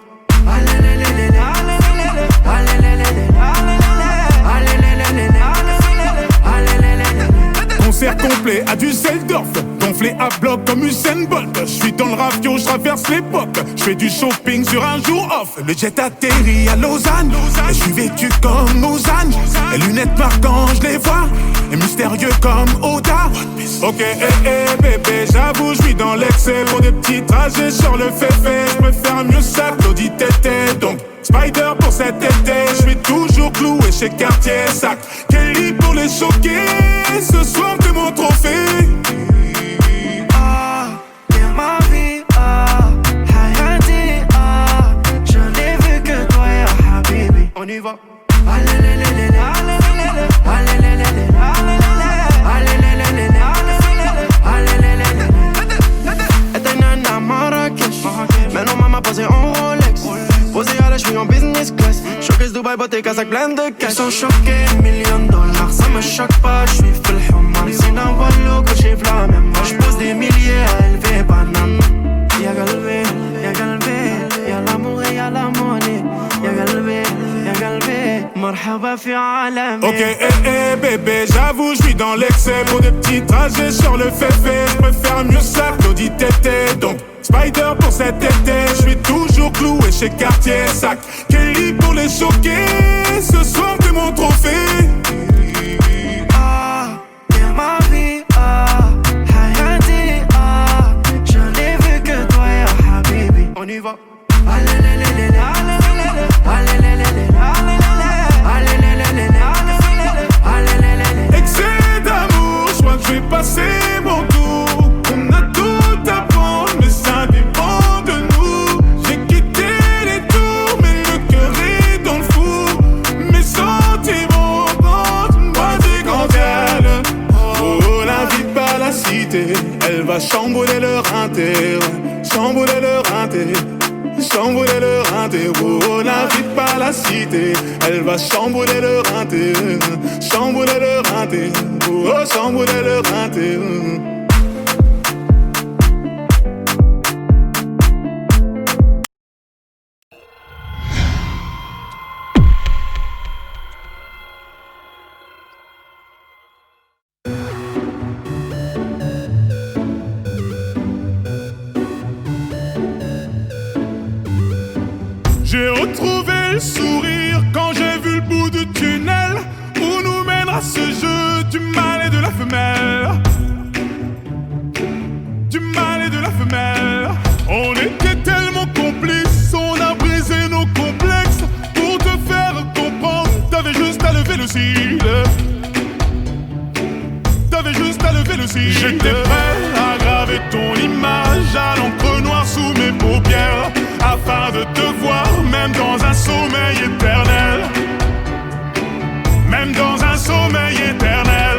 Concert complet à Düsseldorf, gonflé à bloc comme Usain Bolt. Je suis dans le ravio, je traverse l'époque. Je fais du shopping sur un jour off. Le jet atterrit à Lausanne. Et je suis vêtu comme Lausanne. Les lunettes marquant, je les vois. Et mystérieux comme Oda. Ok, bébé, j'avoue, je vis dans l'excès. Pour des petits trajets sur le féfé. Je préfère mieux ça, Claudie Tété. Donc, Spider pour cet été. Je suis toujours cloué chez Cartier. Sac, Kelly pour les choquer. Ce soir, t'es mon trophée. Ah, t'es ma vie, ah, Hayati, ah. Je n'ai vu que toi, ya Habibi. On y va. Eterna à Marrakech. Maintenant maman posée en Rolex. Posée à la cheville en business class. Showcase Dubaï, beauté, casaque plein de cash. Ils sont choqués, $1,000,000. Ça me choque pas, j'suis full human. C'est un volo que j'ai la même. Moi j'pose des milliers à élever banane. Y'a galvé, y'a galvé. Y'a l'amour et y'a la monnaie. Y'a galvé, y'a galvé. Marhaba fi alami. Ok, bébé, j'avoue, je vis dans l'excès. Pour des petits trajets sur le féfé. Je préfère mieux ça, Claudie Tété. Donc, Spider pour cet été. Je suis toujours cloué chez Cartier. Sac, Kelly pour les choquer. Ce soir, t'es mon trophée. Ah, t'es ma vie, ah, Hayati, ah. Je n'ai vu que toi, ya Habibi. On y va. Excès d'amour, je crois que je vais passer mon tour. On a tout à prendre, mais ça dépend de nous. J'ai quitté les tours, mais le cœur est dans le four. Mes sentiments rentrent, moi des grandes. Oh, la vie par la cité, elle va chambouler leur inter. Chambouler leur inter. Chambouler leur inter, oh, la vie par la cité. Elle va chambouler leur inter. Chambouler leur inter, oh, chambouler leur inter. J'ai retrouvé le sourire quand j'ai vu le bout du tunnel où nous mènera ce jeu du mâle et de la femelle. Du mâle et de la femelle. On était tellement complices, on a brisé nos complexes. Pour te faire comprendre, t'avais juste à lever le cil. T'avais juste à lever le cil. J'étais prêt à graver ton image à l'encre noire sous mes paupières, afin de te voir, même dans un sommeil éternel. Même dans un sommeil éternel.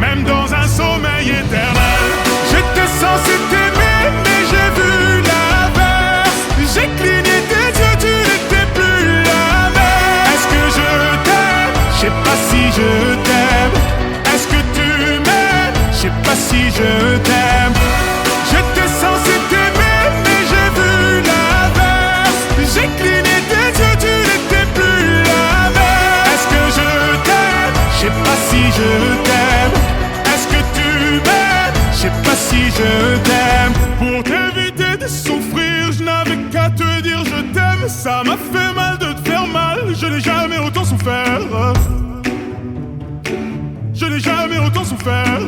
Même dans un sommeil éternel. J'étais censé t'aimer, mais j'ai vu l'inverse. J'ai cligné tes yeux, tu n'étais plus la même. Est-ce que je t'aime? Je sais pas si je t'aime. Est-ce que tu m'aimes? Je sais pas si je t'aime. J'étais censé t'aimer, mais j'ai vu l'inverse. J'ai cligné tes yeux, tu n'étais plus la même. Est-ce que je t'aime? Je sais pas si je t'aime. Est-ce que tu m'aimes? Je sais pas si je t'aime. Pour t'éviter de souffrir, je n'avais qu'à te dire je t'aime. Ça m'a fait mal de te faire mal, je n'ai jamais autant souffert. Je n'ai jamais autant souffert.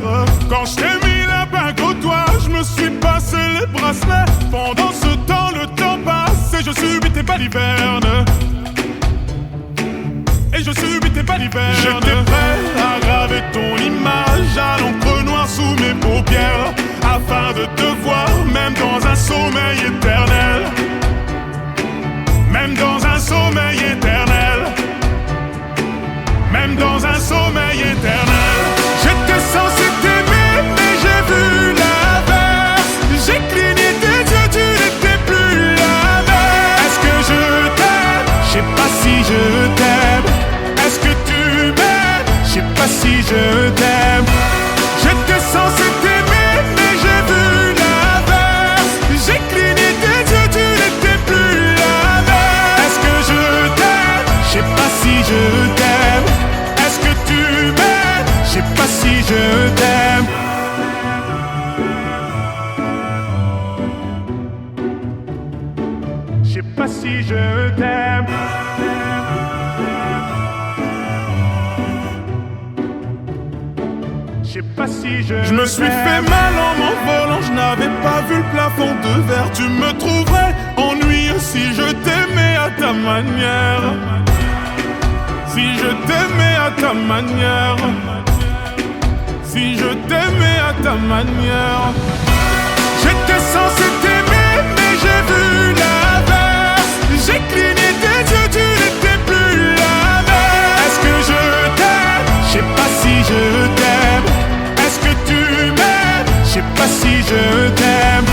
Quand je t'ai mis la bague au doigt, je me suis passé les bracelets. Pendant ce temps, le temps passe et je subis tes balivernes. Et je subis tes balivernes. J'étais prêt à graver ton image à l'encre noire sous mes paupières, afin de te voir, même dans un sommeil éternel. Même dans un sommeil éternel. si je t'aime. Je sais pas si je me suis fait mal en m'envolant, je n'avais pas vu le plafond de verre. Tu me trouverais ennuyeux si je t'aimais à ta manière. Si je t'aimais à ta manière. Si je t'aimais à ta manière. J'étais censé t'aimer, mais j'ai vu l'inverse. J'ai cligné tes yeux, tu n'étais plus la même. Est-ce que je t'aime? Je sais pas si je t'aime. Est-ce que tu m'aimes? Je sais pas si je t'aime.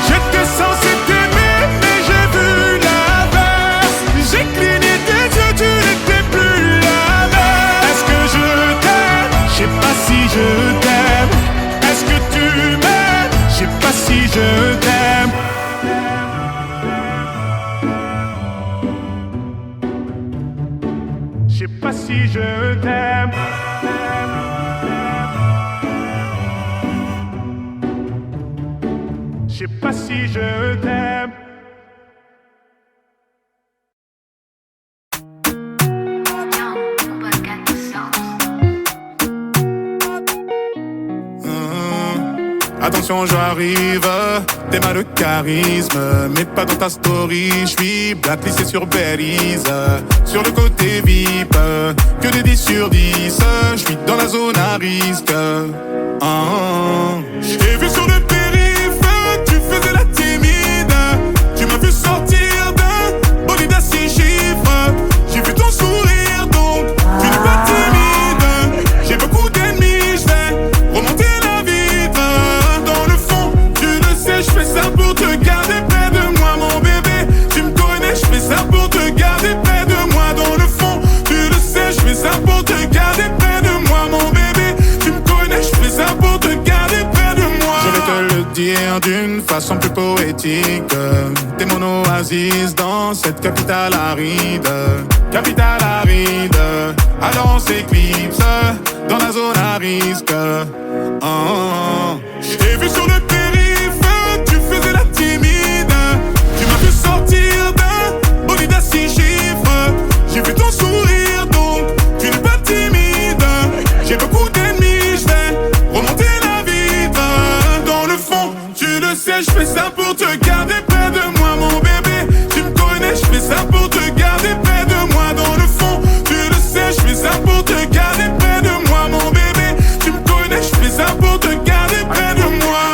J'étais censé t'aimer, mais j'ai vu l'inverse. J'ai cligné tes yeux, tu n'étais plus la même. Est-ce que je t'aime? Je sais pas si je t'aime. Est-ce que tu m'aimes? Je sais pas si je t'aime. Je sais pas si je t'aime. Je sais pas si je t'aime. Attention, j'arrive, t'es mal de charisme, mais pas dans ta story. J'suis blacklisté sur Belize, sur le côté VIP, que des 10 sur 10. J'suis dans la zone à risque. J't'ai vu sur le périph', tu faisais la timide. Tu m'as vu sortir d'un bolide à 6 chiffres. J'ai vu ton sourire, donc tu n'es pas timide. J'ai beaucoup d'ennemis, j'vais remonter la vitre. Je fais ça pour te garder près de moi, mon bébé. Tu me connais, je fais ça pour te garder près de moi. Dans le fond, tu le sais, je fais ça pour te garder près de moi, mon bébé. Tu me connais, je fais ça pour te garder près de moi. Je vais te le dire d'une façon plus poétique. T'es mon oasis dans cette capitale aride. Capitale aride, alors on s'éclipse dans la zone à risque. Je t'ai vu sur le périph', tu faisais la timide. Tu m'as vu sortir d'un bolide à 6 chiffres. J'ai vu ton sourire, donc tu n'es pas timide. J'ai beaucoup d'ennemis, j'vais remonter la vitre. Dans le fond, tu le sais, je fais ça pour te garder près de moi, mon bébé. Tu me connais, je fais ça pour te garder près de moi. Dans le fond, tu le sais, je fais ça pour te garder près de moi, mon bébé. Tu me connais, je fais ça pour te garder près de moi.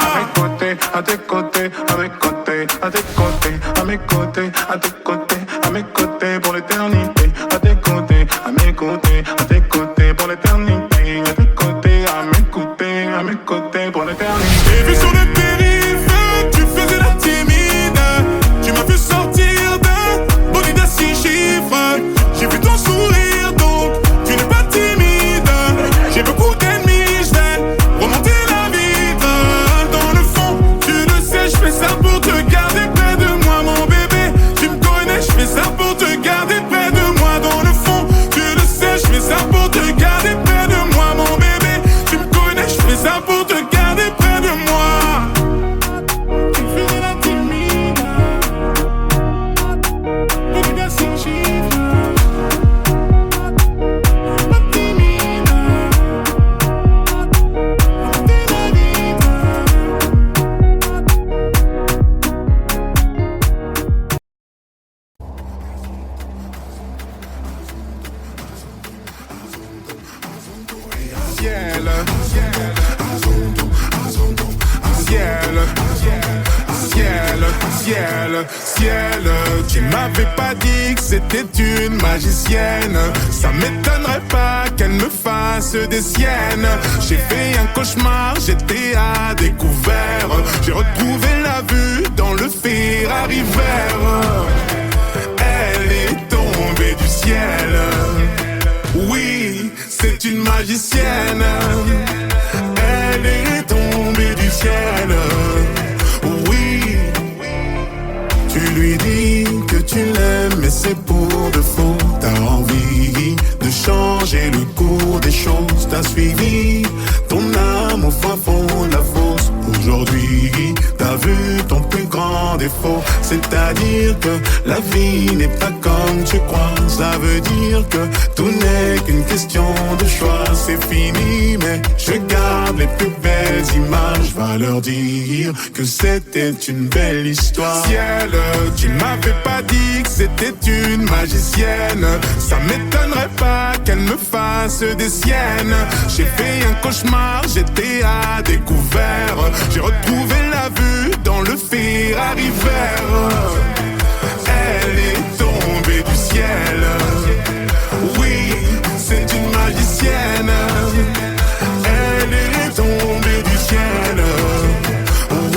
À tes côtés, à mes côtés, à tes côtés, à mes côtés, à tes côtés, à mes côtés pour l'éternité. À tes côtés, à mes côtés, à tes côtés pour l'éternité. À tes côtés, à mes côtés pour l'éternité. J'ai vu sur le périph', tu faisais la timide. Tu m'as vu sortir d'un bolide à 6 chiffres. J'ai vu ton sourire, donc tu n'es pas timide. J'ai beaucoup d'ennemis, j'vais remonter la vitre. Dans le fond, tu le sais, je fais ça pour te garder près de moi, mon bébé. Tu me connais, je fais ça pour te garder près de moi. Dans le fond, tu le sais, je fais ça pour te garder près de moi, mon bébé. Tu me connais, je fais ça pour te garder près de moi. Tu faisais la timide, bolide à 6 chiffres. Pas timide, remonter la vitre. Ciel, ciel, ciel, ciel. Tu m'avais pas dit que c'était une magicienne. Ça m'étonnerait pas qu'elle me fasse des siennes. J'ai fait un cauchemar, j'étais à découvert. J'ai retrouvé la vue dans le Ferrari vert. Elle est tombée du ciel. Oui, c'est une magicienne. Elle est tombée du ciel. Oui, tu lui dis que tu l'aimes, mais c'est pour de faux. T'as envie de changer le cours des choses. T'as suivi ton âme au fin fond de la fosse. Aujourd'hui, t'as vu ton plus grand défaut. C'est-à-dire que la vie n'est pas comme tu crois. Ça veut dire que tout n'est qu'une question de choix. C'est fini, mais je garde les plus belles images. Va leur dire que c'était une belle histoire. Ciel, tu m'avais pas dit que c'était une magicienne. Ça m'étonnerait pas qu'elle me fasse des siennes. J'ai fait un cauchemar, j'étais à découvert. J'ai retrouvé la vue dans le Ferrari vert. Elle est tombée du ciel. Oui, c'est une magicienne. Elle est tombée du ciel.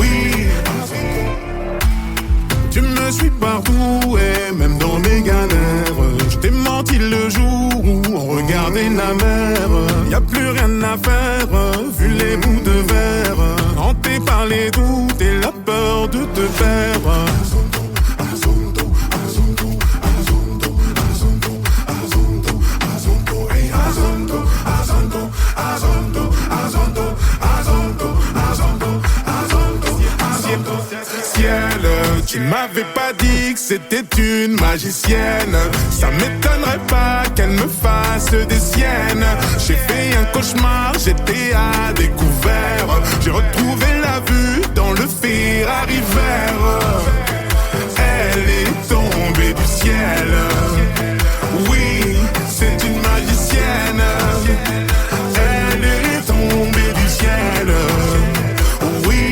Oui. Tu me suis partout et même dans mes galères. Je t'ai menti le jour où on regardait la mer. Y'a plus rien à faire, vu les bouts de verre. Hanté par les doutes et la peur de te perdre. Ciel, tu m'avais pas dit que c'était une magicienne. Ça m'étonnerait pas qu'elle me fasse des siennes. J'ai fait un cauchemar, j'étais à découvert. J'ai retrouvé la vue dans le Ferrari vert. Elle est tombée du ciel. Oui, c'est une magicienne. Elle est tombée du ciel. Oui.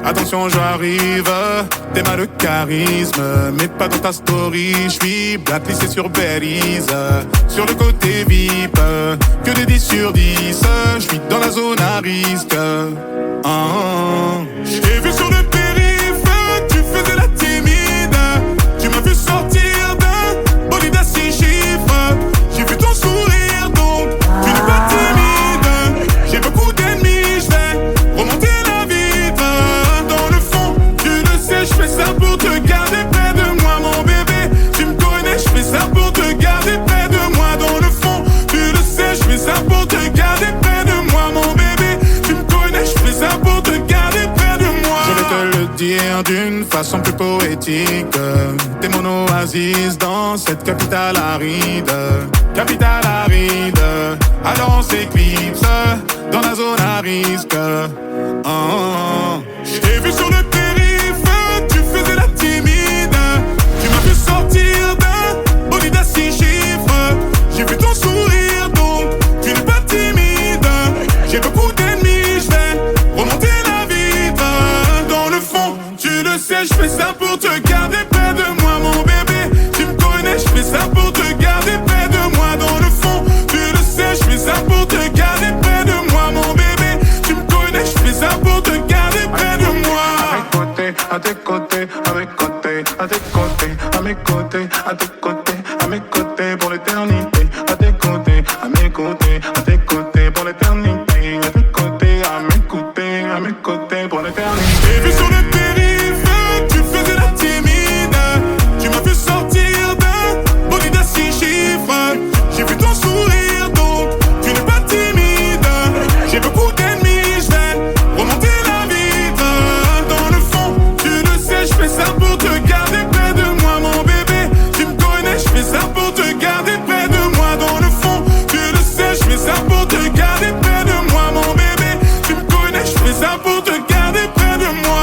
Attention, j'arrive, t'es mal de charisme, mais pas dans ta story. J'suis blacklisté sur Belize, sur le côté VIP, que des 10 sur 10. J'suis dans la zone à risque. J'ai vu sur le périph', tu faisais la timide. Tu m'as vu sortir d'un bolide à 6 chiffres. J'ai vu ton sourire, donc tu n'es pas timide. J'ai beaucoup d'ennemis, j'vais remonter la vitre. Je fais ça pour te garder près de moi, mon bébé. Tu me connais, je fais ça pour te garder près de moi. Dans le fond, tu le sais, je fais ça pour te garder près de moi, mon bébé. Tu me connais, je fais ça pour te garder près de moi. Je vais te le dire d'une façon plus poétique. T'es mon oasis dans cette capitale aride. Capitale aride. Alors on s'éclipse dans la zone à risque. J'ai vu sur le sortir d'un bolide à 6 chiffres. J'ai vu ton sourire, donc tu n'es pas timide. J'ai beaucoup d'ennemis, j'vais remonter la vitre. Dans le fond, tu le sais, j'fais ça pour te garder près de moi, mon bébé. Tu me connais, j'fais ça pour te garder près de moi. Dans le fond, tu le sais, j'fais ça pour te garder près de moi, mon bébé. Tu me connais, j'fais ça pour te garder près de moi. À tes côtés, à mes côtés, à tes côtés, à mes côtés, à tes côtés, à mes côtés pour l'éternité. À tes côtés, à mes côtés, à tes côtés pour l'éternité. À tes côtés, à mes côtés pour l'éternité. J'ai vu sur le périph', tu faisais la timide. Tu m'as vu sortir d'un bolide à 6 chiffres. J'ai vu ton sourire, donc tu n'es pas timide. J'ai beaucoup d'ennemis, j'vais remonter la vitre. Dans le fond, tu le sais, j'fais ça pour te garder près de moi, mon bébé. Tu me connais, j'fais ça pour te garder près de moi. Dans le fond, tu le sais, j'fais ça pour te garder près de moi, mon bébé. Tu me connais, j'fais ça pour te garder près de moi.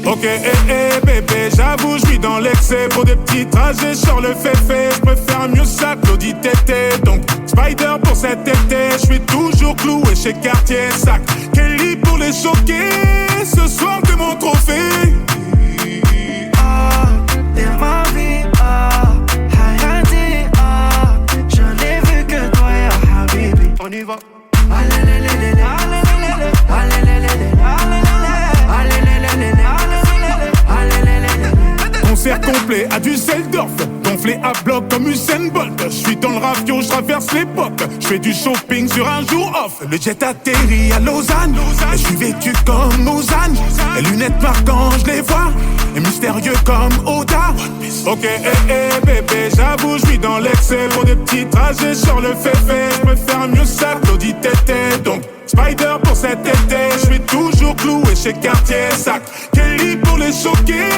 Ok, bébé, j'avoue, je vis dans l'excès. Pour des petits trajets sur le féfé, je préfère mieux ça que l'audit tété. Donc, Spider pour cet été, je suis toujours cloué chez Cartier Sac. Kelly pour les choquer, ce soir t'es mon trophée. Ah, t'es ma vie, ah, Hayati, ah, je n'ai vu que toi, ya Habibi. On y va. Concert complet à Düsseldorf, gonflé à bloc comme Usain Bolt. Je suis dans le ravio, je traverse l'époque. Je fais du shopping sur un jour off. Le jet atterrit à Lausanne, et je suis vêtu comme Lausanne. Les lunettes marquantes, je les vois, et mystérieux comme Oda. Ok, bébé, j'avoue, je vis dans l'excès. Pour des petits trajets sur le féfé, je préfère mieux ça que l'audit tété. Donc, Spider pour cet été, je suis toujours cloué chez Cartier Sac. Kelly pour les choquer,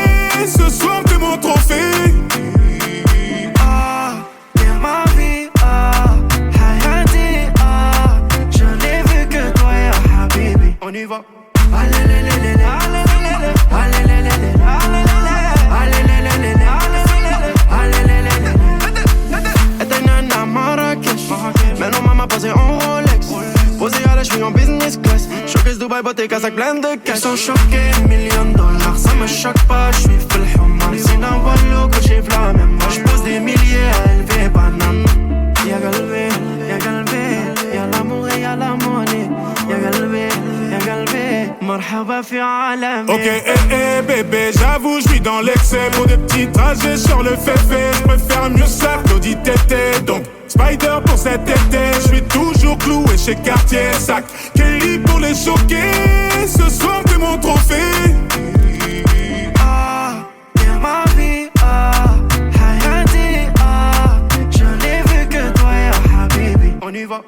ce soir t'es mon trophée. Ah, t'es ma vie, ah, Hayati, ah, je n'ai vu que toi, ya Habibi. On y va. Etenana Marrakech, maintenant maman posée en Rolex. Posé à la cheville en business class. Showcase Dubaï, beauté, Kazakh, plein de cash. Ils sont choqués, $1 000 000, ça me choque pas, je suis full human. C'est un wallo que j'ai la même. Moi j'pose des milliers à élever banane. Y'a galvé, y'a l'amour et y'a la monnaie. Y'a galvé, marhaba fi alam. Ok, bébé, j'avoue, je vis dans l'excès. Pour des petits trajets sur le féfé, je préfère mieux ça que l'audit tété. Donc, Spider pour cet été, je suis toujours cloué chez Cartier Sac. Kelly pour les choquer, ce soir t'es mon trophée. Ah, t'es ma vie, ah, Hayati, ah, je n'ai vu que toi, ya Habibi. On y va.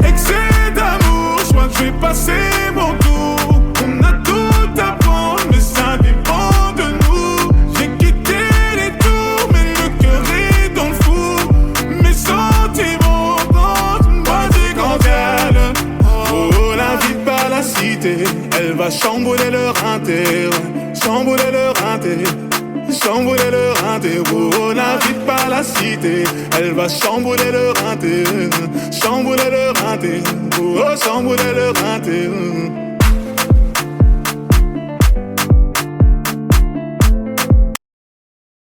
Excès d'amour, je crois que je vais passer mon tour. On a tout à prendre, mais ça dépend de nous. J'ai quitté les tours, mais le cœur est dans le four. Mes sentiments comptent, moi des grandes. Oh, n'invite pas la cité, elle va chambouler leur inter. Chambouler leur inter. Chambouler le rinté, oh, n'invite pas la cité. Elle va chambouler le rinté. Chambouler le rinté, oh, chambouler le rinté.